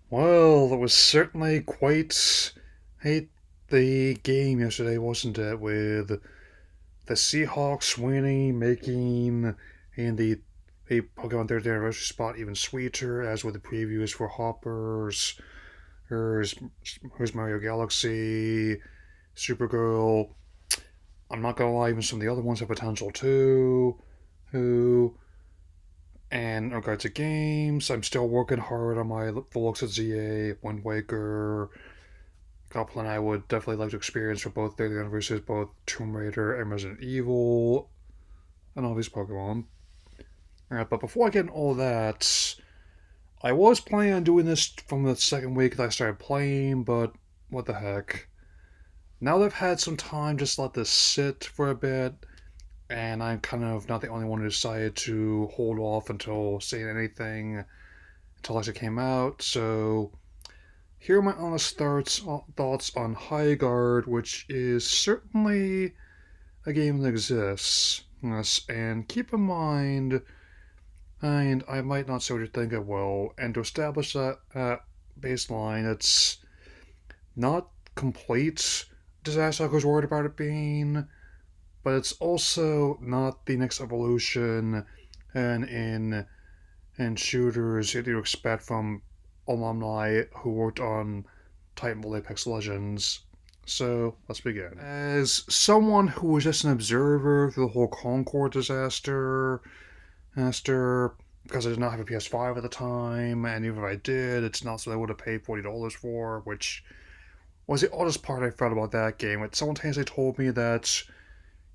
Well, it was certainly quite hate the game yesterday, wasn't it? With the Seahawks winning, making and the Pokemon 30th anniversary spot even sweeter, as with the previews for Hoppers, here's, here's Mario Galaxy, Supergirl. I'm not gonna lie, even some of the other ones have potential too. Who And in regards to games, I'm still working hard on my Volux at ZA, Wind Waker, couple, and I would definitely like to experience for both their anniversaries, both Tomb Raider and Resident Evil, and all these Pokemon. Alright, but before I get into all that, I was planning on doing this from the second week that I started playing, but what the heck. Now that I've had some time, just let this sit for a bit, and I'm kind of not the only one who decided to hold off until saying anything until it came out, so here are my honest thoughts on Highguard, which is certainly a game that exists. Yes, and keep in mind, and I might not say what you think it will, and to establish that baseline, it's not complete disaster like I was worried about it being, but it's also not the next evolution and in shooters that you expect from alumni who worked on Titanfall Apex Legends. So let's begin. As someone who was just an observer through the whole Concord disaster, because I did not have a PS5 at the time, and even if I did, it's not something I would have paid $40 for, which was the oddest part I felt about that game. It simultaneously told me that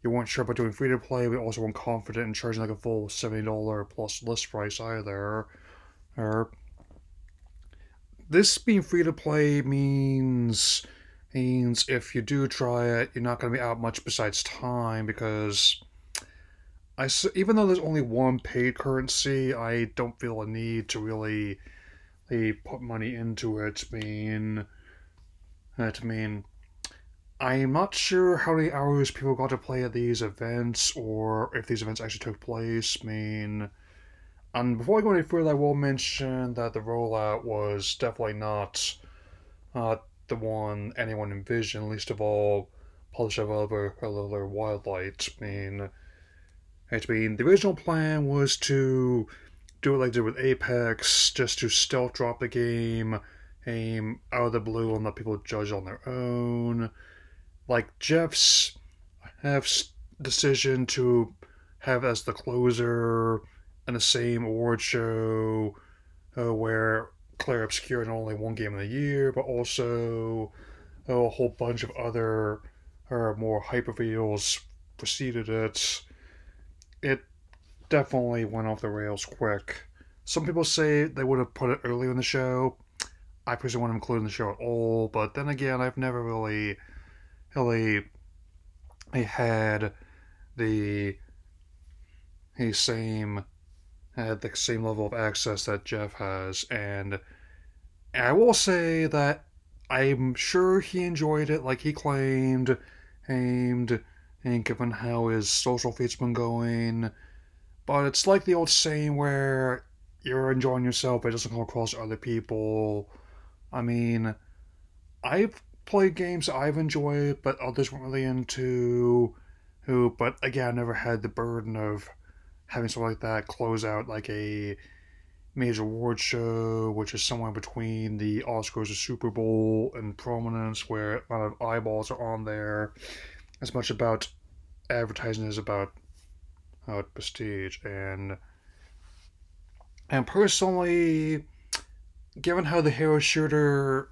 you weren't sure about doing free to play, but also weren't confident in charging like a full $70 plus list price either. Or this being free to play means if you do try it, you're not going to be out much besides time because even though there's only one paid currency, I don't feel a need to really put money into it. I mean, I'm not sure how many hours people got to play at these events or if these events actually took place. And before I go any further, I will mention that the rollout was definitely not the one anyone envisioned, least of all publisher developer Hello Wildlight. The original plan was to do it like they did with Apex, just to stealth drop the game, aim out of the blue and let people judge on their own. Like Jeff's decision to have as the closer in the same award show where Claire obscured not only one game of the year, but also a whole bunch of other more hype reveals preceded it. It definitely went off the rails quick. Some people say they would have put it earlier in the show. I personally want to include in the show at all, but then again, I've never really had the the same had the same level of access that Jeff has, and I will say that I'm sure he enjoyed it like he claimed, and and given how his social feed's been going. But it's like the old saying where you're enjoying yourself, but it doesn't come across to other people. I mean, I've played games I've enjoyed, but others weren't really into. But again, I never had the burden of having something like that close out like a major award show, which is somewhere between the Oscars or Super Bowl in prominence, where a lot of eyeballs are on there, as much about advertising as about prestige. And personally, given how the hero shooter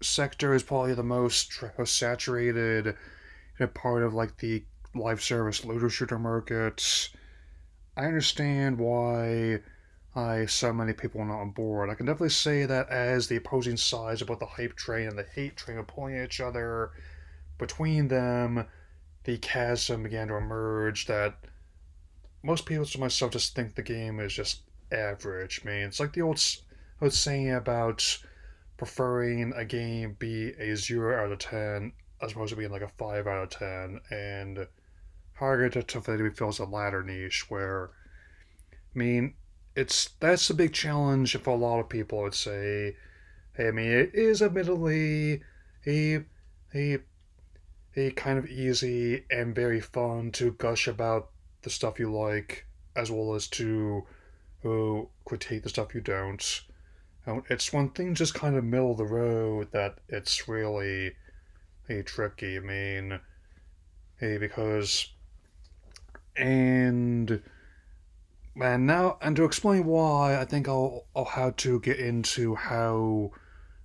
sector is probably the most saturated part of like the live service looter shooter market, I understand why so many people are not on board. I can definitely say that as the opposing sides about the hype train and the hate train are pulling at each other, between them, the chasm began to emerge that most people, to myself, just think the game is just average. It's like the old saying about preferring a game be a 0 out of 10 as opposed to being like a 5 out of 10. And Highguard definitely fills a latter niche where, I mean, that's a big challenge for a lot of people. I would say, I mean, it is admittedly a a a kind of easy and very fun to gush about the stuff you like, as well as to critique the stuff you don't. It's when things just kind of middle of the road that it's really tricky. I mean, because and man, now and to explain why, I think I'll have to get into how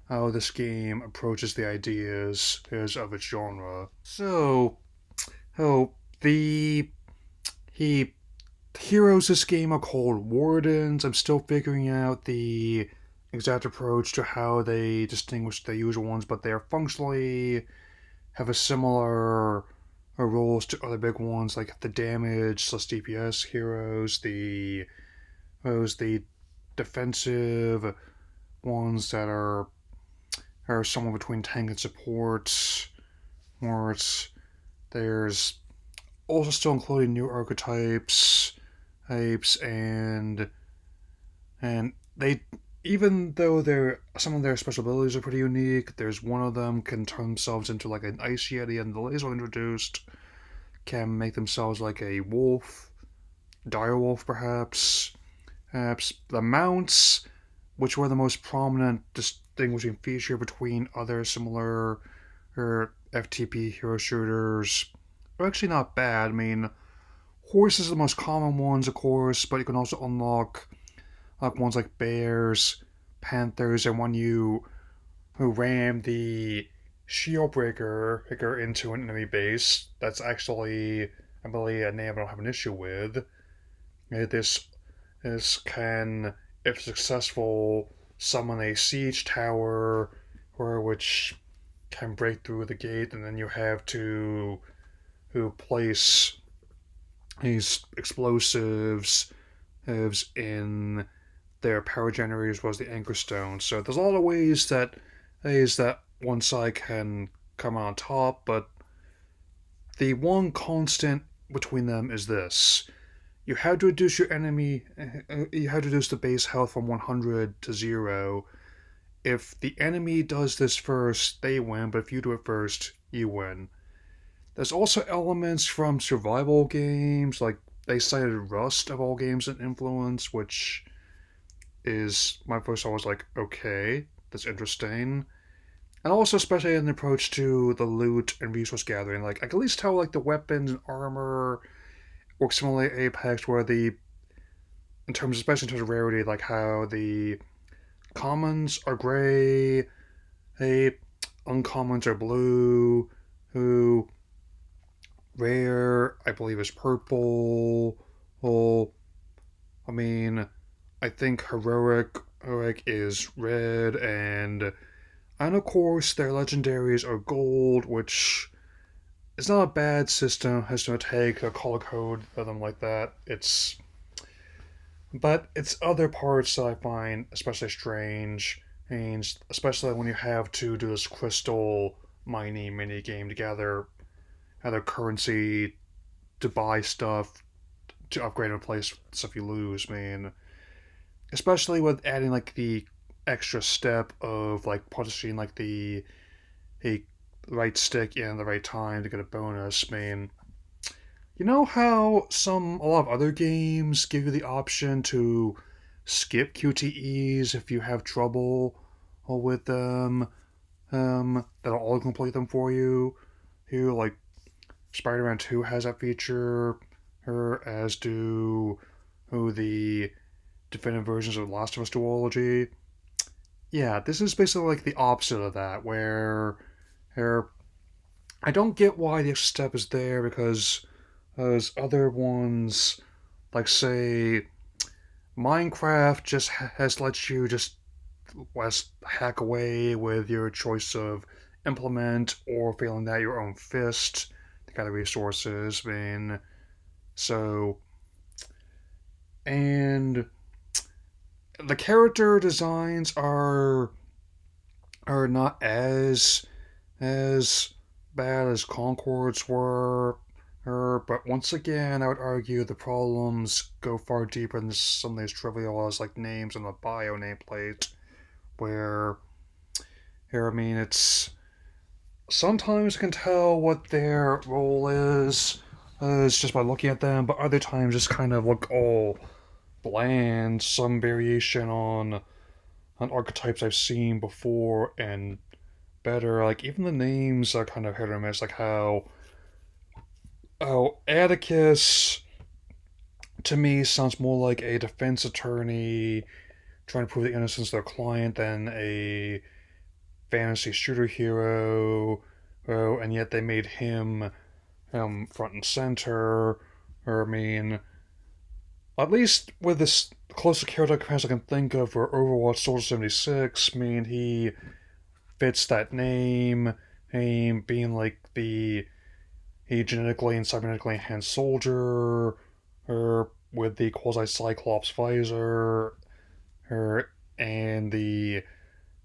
this game approaches the ideas is of its genre. So the he heroes this game are called wardens. I'm still figuring out the exact approach to how they distinguish the usual ones, but they are functionally have a similar roles to other big ones like the damage plus DPS heroes, the defensive ones that are somewhere between tank and support. Or there's also still including new archetypes, types, and they even though some of their special abilities are pretty unique. There's one of them can turn themselves into like an ice yeti, and the laser introduced can make themselves like a wolf, dire wolf perhaps. Perhaps the mounts, which were the most prominent distinguishing feature between other similar FTP hero shooters, are actually not bad. I mean, horses are the most common ones, of course, but you can also unlock ones like bears, panthers, and when you who ram the shield breaker into an enemy base, that's actually, I believe, a name I don't have an issue with. This can, if successful, summon a siege tower, or which can break through the gate, and then you have to place these explosives in their power generators was the anchor stone. So there's a lot of ways that one side can come on top, but the one constant between them is this: you have to reduce your enemy. You have to reduce the base health from 100 to 0. If the enemy does this first, they win, but if you do it first, you win. There's also elements from survival games, like they cited Rust of all games an influence, which is my first thought was like, okay, that's interesting. And also especially an approach to the loot and resource gathering. Like I can at least tell like the weapons and armor work similarly to Apex, where especially in terms of rarity, like how the commons are gray, the uncommons are blue, who rare I believe is purple. Well, I mean, I think heroic is red, and of course their legendaries are gold, which is not a bad system to take a color code for them like that. It's other parts that I find especially strange, and especially when you have to do this crystal mining mini game to gather other currency to buy stuff to upgrade and replace stuff you lose. I mean, especially with adding like the extra step of like punishing like a right stick in the right time to get a bonus. I mean, you know how a lot of other games give you the option to skip QTEs if you have trouble with them, that'll all complete them for you. Here, like Spider-Man 2 has that feature, as do the definitive versions of The Last of Us duology. Yeah, this is basically like the opposite of that, where I don't get why the extra step is there because those other ones, like say Minecraft, just has let you just hack away with your choice of implement or failing that your own fist to gather resources. I mean, so and the character designs are not as bad as Concord's were. But once again, I would argue the problems go far deeper than something as trivial as like names on the bio nameplate, where Here, I mean, it's sometimes you can tell what their role is just by looking at them, but other times just kind of look all bland, some variation on archetypes I've seen before and better. Like even the names are kind of hit or miss, like how Atticus to me sounds more like a defense attorney trying to prove the innocence of their client than a fantasy shooter hero. Oh, and yet they made him front and center. Or I mean, at least with this closest character comparison I can think of for Overwatch Soldier 76, I mean, he fits that name being like the a genetically and cybernetically enhanced soldier, or with the quasi Cyclops visor, or and the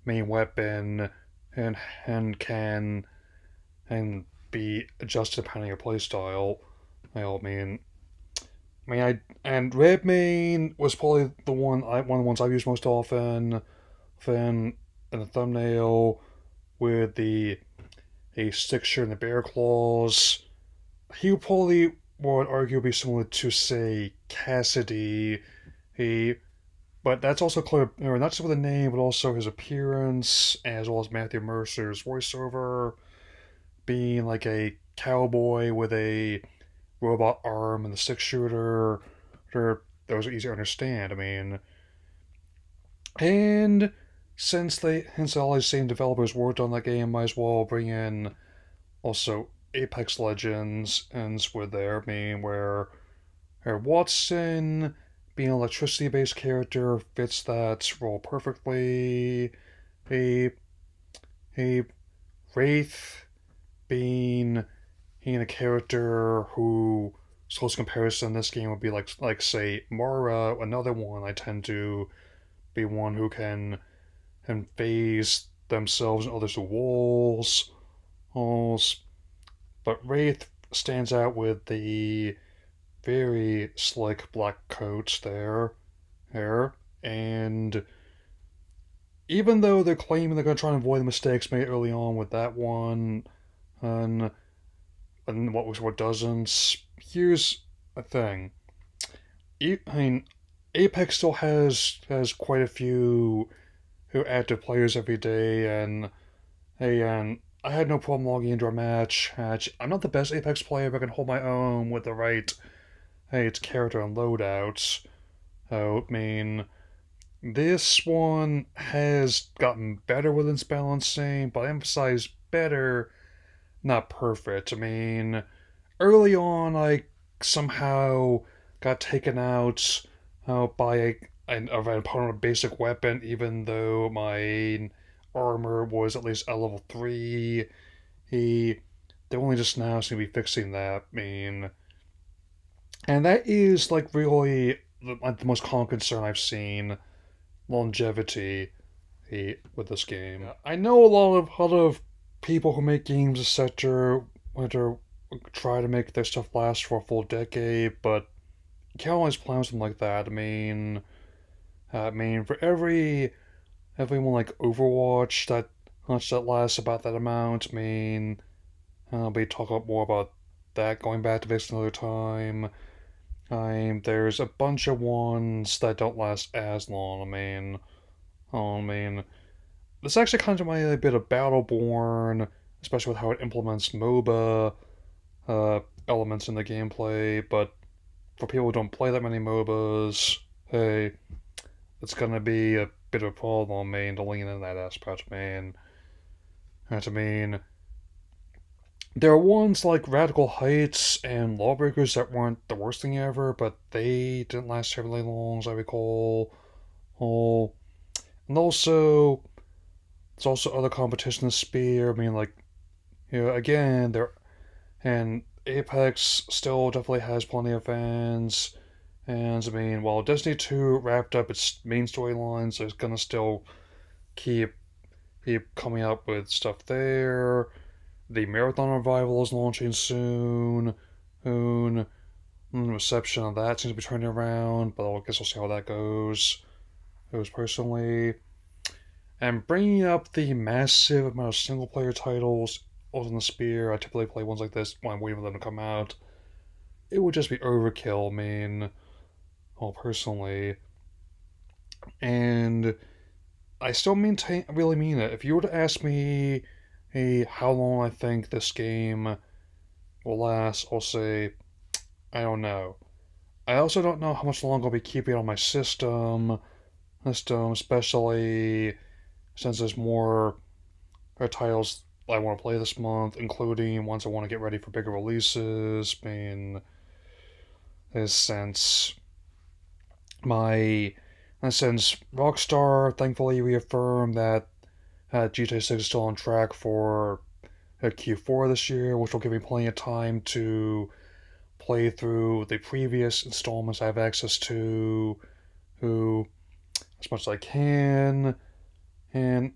main weapon, and and can and be adjusted depending on your playstyle. Well, I and Redmayne was probably one of the ones I've used most often. Then in the thumbnail with the a stick shirt and the bear claws. He probably would arguably similar to say Cassidy. He, but that's also clear, not just with the name, but also his appearance, as well as Matthew Mercer's voiceover, being like a cowboy with a robot arm and the six shooter. Those are easy to understand. I mean, and since all these same developers worked on that game, might as well bring in also Apex Legends ends with there, where Watson, being an electricity based character, fits that role perfectly. A a Wraith being a character who close comparison in this game would be like say Mara, another one I tend to be one who can phase themselves and others to walls. But Wraith stands out with the very slick black coats there. And even though they're claiming they're going to try and avoid the mistakes made early on with that one, and, and what doesn't, here's a thing. I mean, Apex still has quite a few who active players every day, and I had no problem logging into a match. I'm not the best Apex player, but I can hold my own with the right its character and loadouts. I mean, this one has gotten better with its balancing, but I emphasize better, not perfect. I mean, early on, I somehow got taken out by an opponent with basic weapon, even though my armor was at least a level 3. He, they only just now seem to be fixing that. I mean, and that is like really the most common concern I've seen, longevity with this game. Yeah. I know a lot of people who make games, etc., want to try to make their stuff last for a full decade, but you can't always plan something like that. For everyone like Overwatch that lasts about that amount. We talk more about that going back to this another time. There's a bunch of ones that don't last as long. I mean, this actually kind of reminds me a bit of Battleborn, especially with how it implements MOBA elements in the gameplay. But for people who don't play that many MOBAs, hey, it's gonna be a bit of a problem, to lean in that aspect, And there are ones like Radical Heights and Lawbreakers that weren't the worst thing ever, but they didn't last terribly long, as I recall. Oh, and also, there's also other competition in Spear. Again, there and Apex still definitely has plenty of fans. And while Destiny 2 wrapped up its main storylines, there's gonna still keep coming up with stuff there. The Marathon Revival is launching soon. Soon. The reception of that seems to be turning around, but I guess we'll see how that goes. Personally. And bringing up the massive amount of single player titles on the spear, I typically play ones like this when I'm waiting for them to come out. It would just be overkill, I mean, well, personally. And I still really mean it. If you were to ask me, hey, how long I think this game will last, I'll say, I don't know. I also don't know how much longer I'll be keeping it on my system, especially since there's more titles I want to play this month, including ones I want to get ready for bigger releases. I mean, since my since Rockstar thankfully reaffirmed that GTA 6 is still on track for Q4 this year, which will give me plenty of time to play through the previous installments I have access to, who as much as I can, and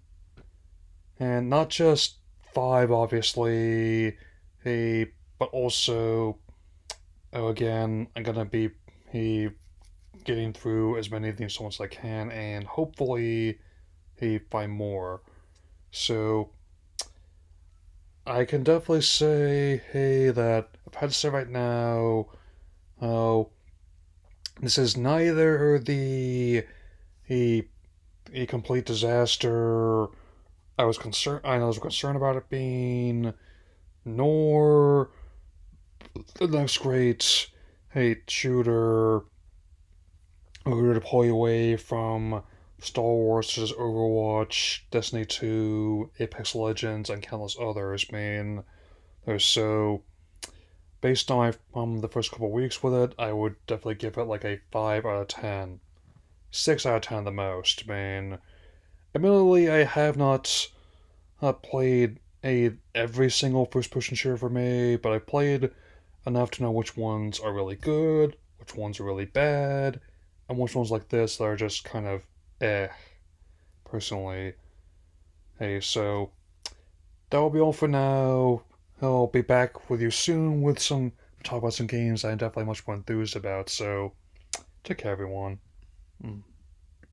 not just five, obviously, hey, but also, oh, again, I'm gonna be hey, getting through as many of the installments as I can, and hopefully, hey, find more. So, I can definitely say, hey, that I've had to say right now, oh, this is neither a, a complete disaster I was concerned about it being, nor the next great shooter who to pull you away from Star Wars such as Overwatch, Destiny 2, Apex Legends, and countless others. I mean, they're so based on the first couple of weeks with it, I would definitely give it like a 5 out of 10. 6 out of 10 the most. I mean, admittedly, I have not played every single first person shooter for me, but I played enough to know which ones are really good, which ones are really bad, and which ones like this that are just kind of personally. Hey, so that will be all for now. I'll be back with you soon with some talk about some games I'm definitely much more enthused about. So take care, everyone. Mm.